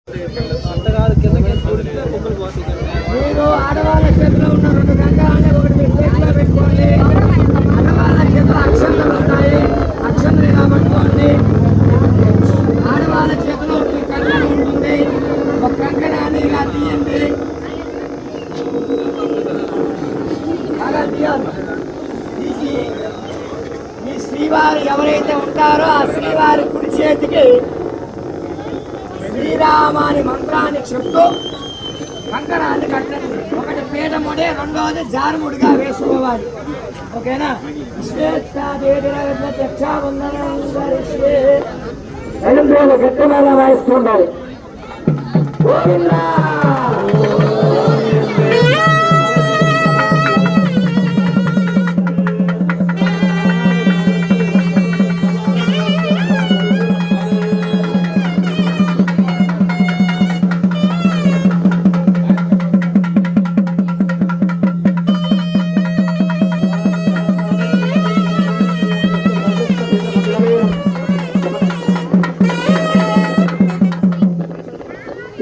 మీరు ఆడవాళ్ళ చేతిలో ఉన్న 2 గంటలని ఒకటి మీ చేతిలో పెట్టుకోండి. ఆడవాళ్ళ చేతిలో అక్షంతలు ఉంటాయి, అక్షంతలు ఇలా పట్టుకోండి. ఆడవాళ్ళ చేతిలో మీ కంకణం ఉంటుంది, ఒక కంకణాన్ని ఇలా తీయండి. అలా తీయాలి. తీసి మీ శ్రీవారు ఎవరైతే ఉంటారో ఆ శ్రీవారి కుడి చేతికి శ్రీరామాని మంత్రాన్ని చెప్తూ కంకణాన్ని కట్టండి. ఒకటి పీఠముడి, రెండవది జారుముడిగా వేసుకోవాలి. ఓకేనా? గట్టిగా వాయిస్తుండాలి.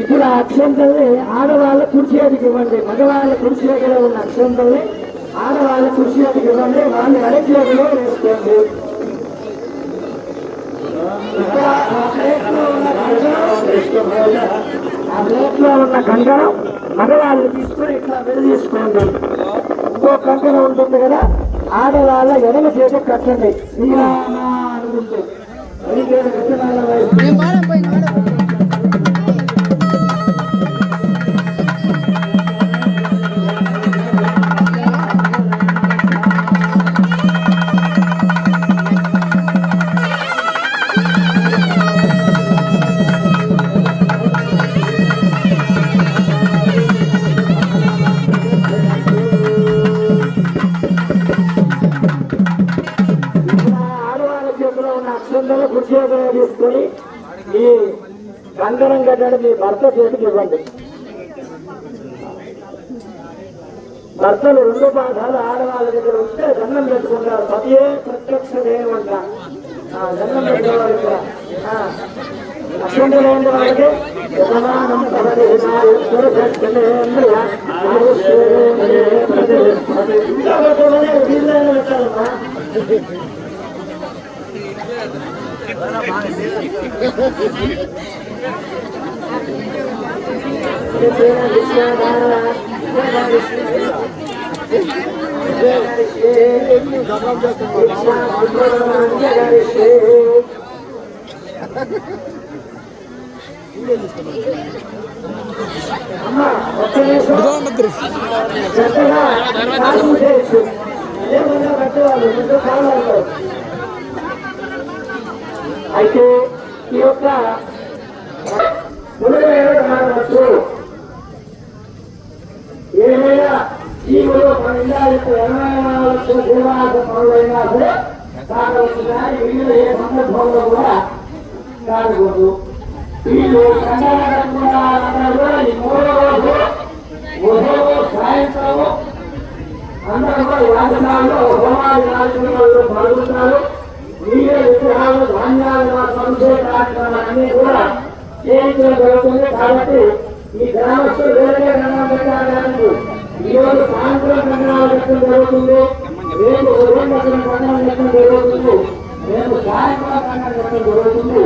ఇప్పుడు ఆ అక్షంతల్ని ఆడవాళ్ళ కుర్చీ చేతికి ఇవ్వండి. మగవాళ్ళ కుర్చీ దగ్గర ఉన్న అక్షంతల్ని ఆడవాళ్ళ కుర్చీ చేతికి ఇవ్వండి. వాళ్ళు అరచేతిలో వేసుకోండి. ఆ ప్లేట్లో ఉన్న కంకణం మగవాళ్ళు తీసుకుని ఇట్లా తీసుకోండి. ఇంకో కంకణం ఉంటుంది కదా, ఆడవాళ్ళ ఎడమ చేతి కట్టండి. శ్రీరామ అనుకుంటూ కుర్చీలో తీసుకొని ఈ కంకణం కట్టండి. మీ భర్త చేతికి ఇవ్వండి. భర్తలు 2 పాదాలు ఆడవాళ్ళ దగ్గర ఉంటే దండం పెట్టుకుంటారు. పదే ప్రత్యక్ష దేవంట దండం పెట్టుకోవాలి. ఇక్కడ అశ్వంతులు ఏంటి వాళ్ళకి పెట్టాలమ్మా. అయితే ఈ యొక్క ఏమైనా జీవులు మన ఇండియాలకు 80 జీవాలకు పనులైనా సరే కాకపోతే వీళ్ళు ఏ సందర్భంలో కూడా కాకూడదు. వీళ్ళు ఈ 3వ రోజు ఉదయం సాయంత్రం అందరూ కూడా యాజనాల్లో హోమాలు కార్యక్రమాల్లో పాల్గొంటారు. వీళ్ళ విగ్రహాలు ధాన్యాలు సంశయ కార్యక్రమాలన్నీ కూడా చేయించడం జరుగుతుంది. కాబట్టి ఈ గ్రామస్తులు వేరే గణాలు పెట్టడానికి ఈరోజు సాయంత్రం గణాలు పెట్టడం జరుగుతుంది. రేపు ఉదయం గణాలు పెట్టడం జరుగుతుంది. రేపు సాయంత్రం గణాలు పెట్టడం జరుగుతుంది.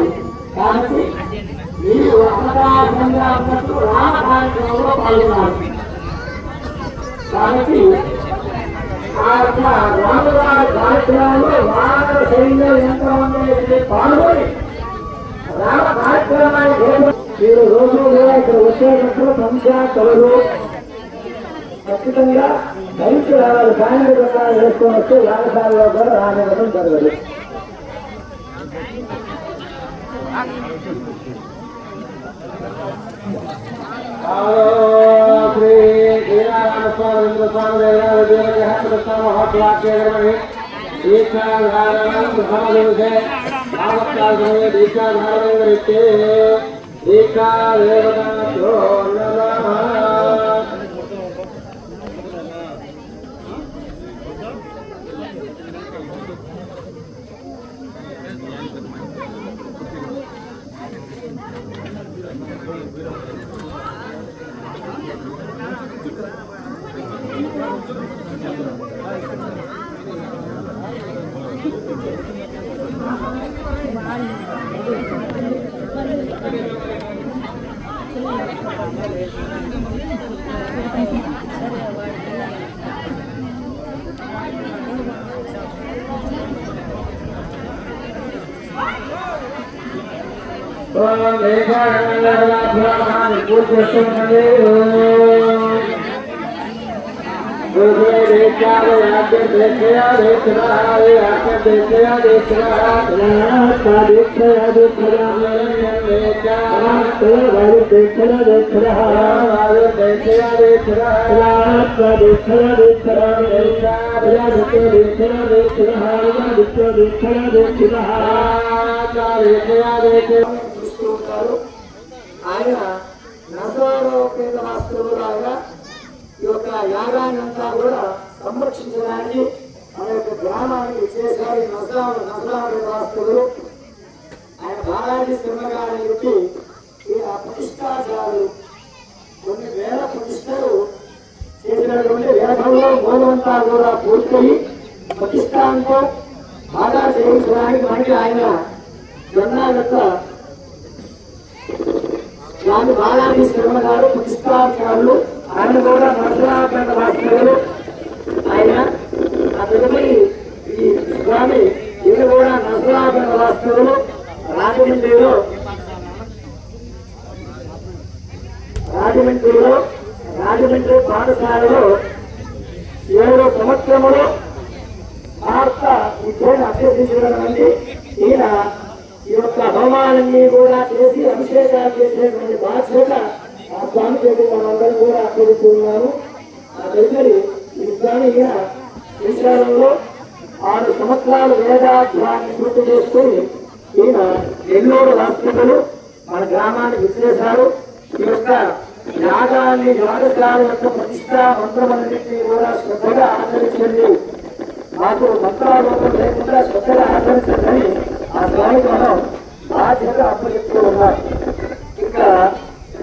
కాబట్టి మీరు అవకాశంగా ఉన్నట్టు రామ కార్యక్రమంలో పాల్గొన్నారు. కాబట్టి ఆ యొక్క రామవారి కార్యక్రమంలో వానర సైన్యం ఎంతమంది పాల్గొని రామ కార్యక్రమాన్ని మీరు రోజు కూడా ఇక్కడ వచ్చేటప్పుడు పంచాకలు ఖచ్చితంగా ధరించి రావాలి. సాయంత్రం ప్రకారం వేసుకొని వస్తే యాగశాలలో కూడా రానివ్వడం జరగదు. పూజ చేస్తున్నది. ఆయన నసవారోపేత వాస్తువులు లాగా ఈ యొక్క యాగాన్ని అంతా కూడా సంరక్షించడానికి మన యొక్క గ్రామానికి విశేషాలు నసవారోపేత వాస్తువులు ఆయన బాలాజీ సింహగారిని చెప్పి ఈయన ప్రతిష్టాచారులు కొన్ని వేల ప్రతిష్టలు చేసినటువంటి వేదంలో మూలమంతా కూడా పూర్తయి ప్రతిష్టాంతో బాగా చేయించడానికి మనకి ఆయన జొన్నాగట్ట స్వామి బాలాజీ శర్మ గారు ప్రతిష్టాచారులు. ఆయన కూడా నరసరావుపేట వాస్తవులు. ఆయన ఆ తదుపరి ఈ స్వామి ఈయన కూడా నరసరావుపేట వాస్తవులు. రాజమండ్రి పాఠశాలలో 7వ సంవత్సరములో భారత విద్యను అభ్యసించడం ఈయన ఈ యొక్క హోమాలన్నీ కూడా చేసి అభిషేకాలు చేసినటువంటి బాధ్యత ఆ స్వామి చేతి మనందరూ కూడా అప్పగిస్తున్నాను. ఆ తదుపరి ఈ స్వామి ఈయన శ్రీశైలంలో 6 సంవత్సరాలు వేదాధ్యాన్ని పూర్తి చేసుకుని ఈయన నెల్లూరు రాష్ట్రములు మన గ్రామాన్ని విశ్లేషారు. ఈ యొక్క యాగాన్ని యాగశాల యొక్క ప్రతిష్టా మంత్రమన్నింటినీ కూడా శ్రద్ధగా ఆచరించండి, మాకు మంత్రాలోకం లేకుండా శ్రద్ధగా ఆచరించండి ఆ స్వామికి మనం బాధ్యత అప్పగిస్తూ ఉన్నాం. ఇంకా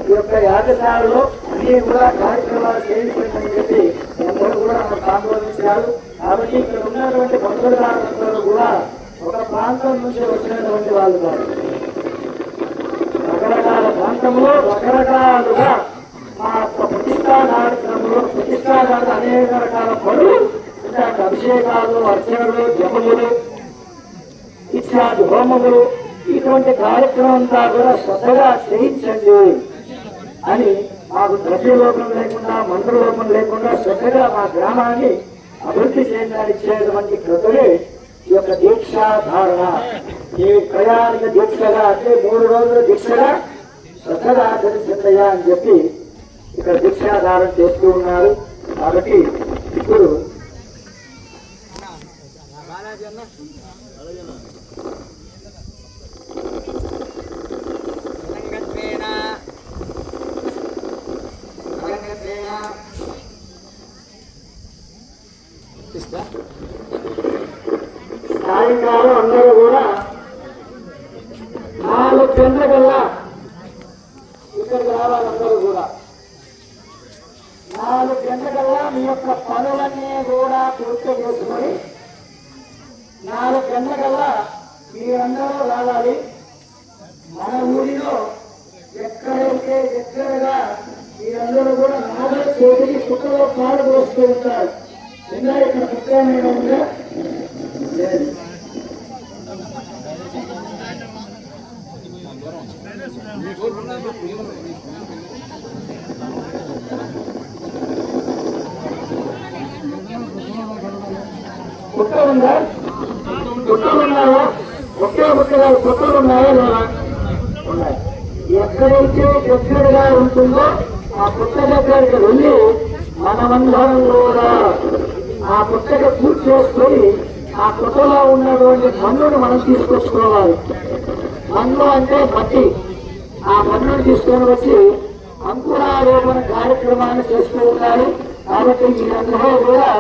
ఈ యొక్క యాగశాలలో అన్ని కూడా కార్యక్రమాలు చేయించండి చెప్పి అందరూ కూడా మనకు ఆందోళించారు. కాబట్టి ఇక్కడ ఉన్నటువంటి భక్తులందరూ కూడా ఒక ప్రాంతం నుంచి వచ్చినటువంటి వాళ్ళు కాదు, రకరకాల ప్రాంతంలో రకరకాలుగా మా ప్రతిష్టా కార్యక్రమంలో ప్రతిష్టాకారులు అనేక రకాల పనులు ఇట్లాంటి అభిషేకాలు, అర్చనలు, జపములు, ఇత్యాది హోమములు ఇటువంటి కార్యక్రమం అంతా కూడా శ్రద్ధగా చేయించండి అని మాకు ద్రవ్యలోపం లేకుండా మంత్రలోపం లేకుండా శ్రద్ధగా మా గ్రామాన్ని అభివృద్ధి చేయడానికి ఇచ్చేటువంటి కృతలే ఈ యొక్క దీక్షా ధారణ. ఈ ప్రయాణిక దీక్షగా అంటే 3 రోజుల దీక్షగా శ్రద్ధగా ఆచరించయ్యా అని చెప్పి ఇక్కడ దీక్షాధారణ చేస్తూ ఉన్నారు. కాబట్టి ఇప్పుడు సాయంకాలం అందరూ కూడా 4 గంటలకల్లా ఇక్కడికి రావాలి. అందరూ కూడా 4 గంటలకల్లా మీ యొక్క పనులన్నీ కూడా పూర్తి చేసుకొని 4 గంటలకల్లా మీరందరూ రావాలి. మన ఊరిలో ఎక్కడైతే ఎక్కడగా మీరందరూ కూడా నాగల చేతికి పుట్టలో పాలు పోస్తూ ఉంటారు. ఇంకా ఇక్కడ పుట్ట మీద ఉందా లేదు. పుట్ట ఉందా? పుట్టలు ఉన్నాయా? ఒకే పుట్టగా పుట్టలు ఉన్నాయా లేదా? ఉన్నాయి. ఎక్కడైతే దగ్గరగా ఉంటుందో ఆ పుట్ట దగ్గరికి వెళ్ళి మనమందరం కూడా ఆ పుట్టకి పూజ చేసుకొని ఆ పుట్టలో ఉన్నటువంటి మన్నును మనం తీసుకొచ్చుకోవాలి. మన్ను అంటే మట్టి. ఆ మన్నును తీసుకొని వచ్చి అంకురారోపణ కార్యక్రమాన్ని చేస్తూ ఉండాలి. కాబట్టి మీరందరూ కూడా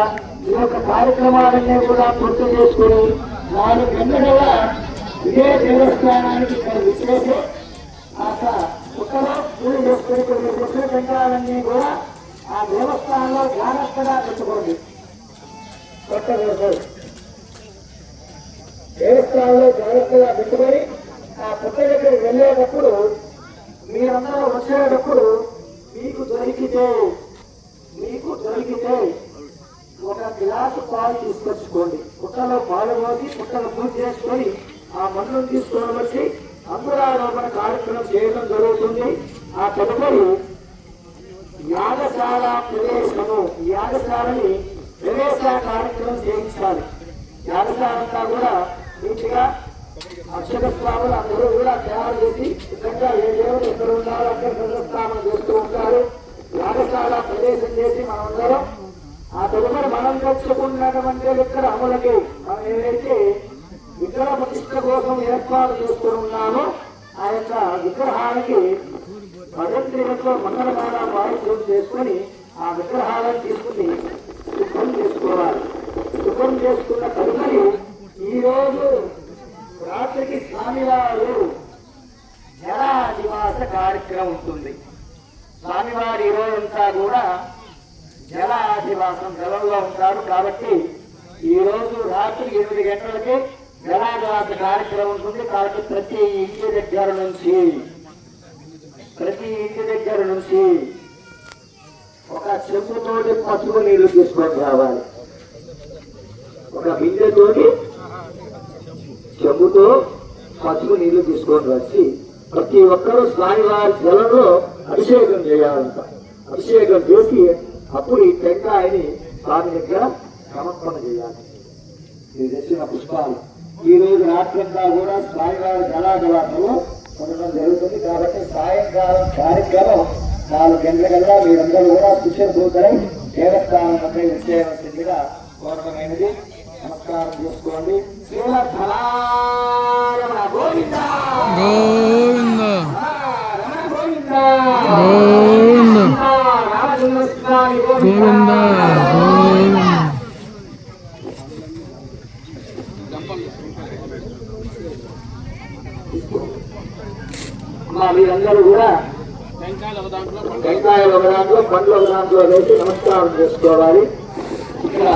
ఈ యొక్క కార్యక్రమాలన్నీ కూడా పూర్తి చేసుకుని 4 గంటల ఇదే దేవస్థానానికి ఇక్కడ విచ్చేసి ఆ పుట్ట ఒక్కరూ పూజ చేసుకుని మీరు చెప్పిన టెంకాయలన్నీ కూడా ఆ దేవస్థానంలో జాగ్రత్తగా పెట్టుకోండి. దేవస్థానంలో జాగ్రత్తగా పెట్టుకొని ఆ పుట్ట దగ్గరికి వెళ్ళేటప్పుడు మీరందరూ వచ్చేటప్పుడు మీకు దొరికితే ఒక గ్లాసు పాలు తీసుకొచ్చుకోండి. పుట్టలో పాలు పోసి పుట్టను పూజ చేసుకొని ఆ మన్నును తీసుకొని వచ్చి అంకురారోపణ కార్యక్రమం చేయడం జరుగుతుంది. ఆ తదుపరి యాగశాల ప్రవేశము, యాగశాలని ప్రవేశ కార్యక్రమం చేయించాలి. యాగశాలంతా కూడా నీటిగా అక్షర స్వాములు అందరూ కూడా తయారు చేసి ఇక్కడ ఏ దేవుడు ఎక్కడ ఉన్నారో అక్కడ ప్రతిష్టాపన చేస్తూ ఉంటారు. యాగశాల ప్రవేశం చేసి మనందరం ఆ తదుపరి మనం తెచ్చుకున్నటువంటి ఇక్కడ అమలకి మనం ఏదైతే విగ్రహ ప్రతిష్ట కోసం ఏర్పాటు చేస్తూ ఉన్నామో ఆ యొక్క విగ్రహానికి భగవంతుడితో మంగళమాల వాయిద్యం చేసుకుని ఆ విగ్రహాలను తీసుకుని శుభ్రం చేసుకోవాలి. శుభ్రం చేసుకున్న తదుపరి ఈరోజు రాత్రికి స్వామివారు జలాదివాస కార్యక్రమం ఉంటుంది. స్వామివారు ఈ రోజంతా కూడా జలాదివాసం జలంలో ఉంటారు. కాబట్టి ఈ రోజు రాత్రి 8 గంటలకి జలాదివాస కార్యక్రమం ఉంటుంది. కాబట్టి ప్రతి ఇంటి దగ్గర నుంచి ఒక చెంబుతోటి పసుపు నీళ్లు తీసుకొని రావాలి. ఒక బిందెతోటి చెంబుతో పసుపు నీళ్లు తీసుకొని వచ్చి ప్రతి ఒక్కరూ స్వామివారి జలంలో అభిషేకం చేయాలంట. అభిషేకం చేసి అప్పుడు ఈ టెంకాయని స్వామి దగ్గర సమర్పణ చేయాలి. ఇది తెచ్చిన పుష్పాలు ఈ రోజు రాత్రంతా కూడా స్వామివారి జలాదివాసంలో ఉండడం జరుగుతుంది. కాబట్టి సాయంకాలం కార్యక్రమం 4 గంటలకల్లా మీరందరూ కూడా శిష్యభూతరై దేవస్థానం వద్ద విచ్చేయవలసిందిగా కోరమైనది. నమస్కారం చేసుకోండి. మీరందరూ కూడా టెంకాయలు ఒక దాంట్లో పండ్లు ఒక దాంట్లో వేసి నమస్కారం చేసుకోవాలి. ఇక్కడ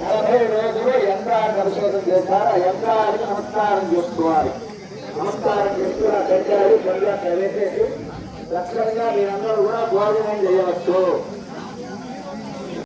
40 రోజులు యంత్రాన్ని అభిషేకం చేస్తారు. ఆ యంత్రానికి నమస్కారం చేసుకోవాలి. నమస్కారం చేస్తూ ఆ టెంకాయలు పండ్లు వేసేసి లక్షణంగా మీరందరూ కూడా భోజనం చేయవచ్చు.